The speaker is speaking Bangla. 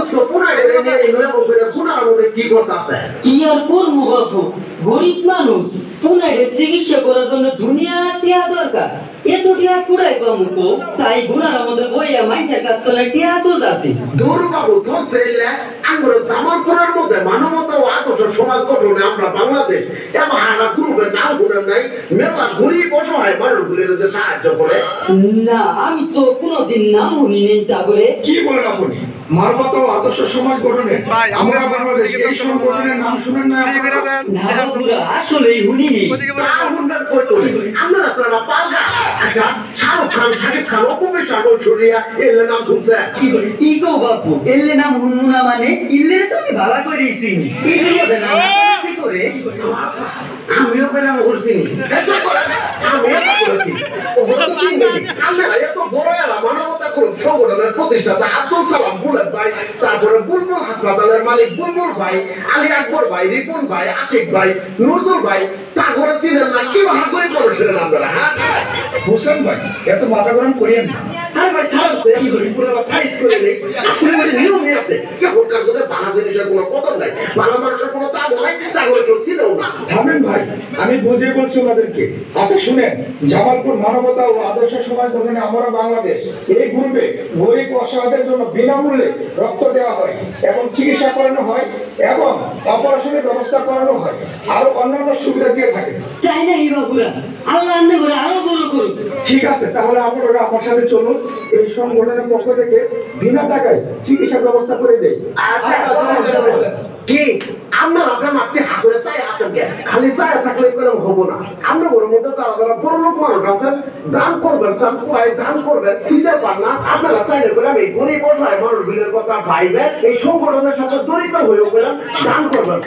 তো পুনারে রে এগুলো করে পুনার মধ্যে কি করতেছে কি আর করবো বাপু গরিব মানুষ পুনারে চিকিৎসা করার জন্য দুনিয়া টিয়া দরকার এত টিয়া কুড়াই পাবো তো তাই গুনার মধ্যে বইয়া মাইসের কাছ থেকে টিয়া তুলতাছি দুর্বাবু তো ফেললে আমরা জামালপুরের মধ্যে মানবতা ও আদর্শ সমাজ গঠনে আমরা বাংলাদেশ এবং হানা গ্রুপের নাম শুনেন নাই মেলা গরিব অসহায় মানুষগুলির যে সাহায্য করে না আমি তো কোনোদিন নাম শুনি নেই তারপরে কি বলেন আপনি মানবতা ও আদর্শ সমাজ গঠনে আমরা বাংলাদেশ এই সংগঠনের নাম শুনেন না না বাপুরা আসলেই শুনিনি আমরা আপনারা পালগা আচ্ছা শাহরুখ খান সাকিব খান অপবিশ্বাস ছড়িয়া এলে নাম শুনছে কি গো বাপু এলে নাম শুনবো না মানে ইল্লের তো আমি ভালো করেছি এইগুলো নাম করে আমিও পেলাম করছি আমরা এত বড় এলা মানবতা গ্রুপ সংগঠনের প্রতিষ্ঠাতা আব্দুল সালাম বুলেট ভাই তারপরে বুলবুল হাসপাতালের মালিক বুলবুল ভাই আলী আকবর ভাই রিপন ভাই আশিক ভাই নজরুল ভাই তারপরে ছিলেন না কি ভাগ করে করেছিলেন আপনারা হোসেন ভাই এত মাথা গরম করিয়েন না হ্যাঁ ভাই ছাড়ো কি করি পুরো সাইজ করে নেই আসলে মানে নিয়মই আছে কেবল কার মধ্যে ভালো জিনিসের কোনো কদর নাই ভালো মানুষের কোনো দাম নাই তাহলে কেউ ছিলও না থামেন ভাই আমি বুঝিয়ে বলছি ওনাদেরকে আচ্ছা শুনেন জামালপুর মানবতা ও আদর্শ সমাজ গঠনে আমরা বাংলাদেশ এই গ্রুপে গরিব অসহায়দের জন্য বিনামূল্যে রক্ত দেওয়া হয় এবং চিকিৎসা করানো হয় এবং অপারেশনের ব্যবস্থা করানো হয় আরো অন্যান্য সুবিধা দিয়ে থাকে তাই না বাপুরা আল্লাহ আন্নে করে আরো বড় করুক ঠিক আছে তাহলে আপনারা আমার সাথে চলুন এই সংগঠনের পক্ষ থেকে বিনা টাকায় চিকিৎসা ব্যবস্থা করে দেয় আচ্ছা কি আমরা আপনার মাঠে হাতে চাই আতঙ্কে খালি চাই থাকলে কোনো হবো না আমরা ওর মধ্যে তারা তারা বড় লোক মানুষ আছেন দান করবেন চান কোয়ায় দান করবেন দিতে পার না আপনারা চাইলে করে আমি গরিব অসহায় মানুষগুলোর কথা ভাইবেন এই সংগঠনের সাথে জড়িত হয়ে গেলাম দান করবেন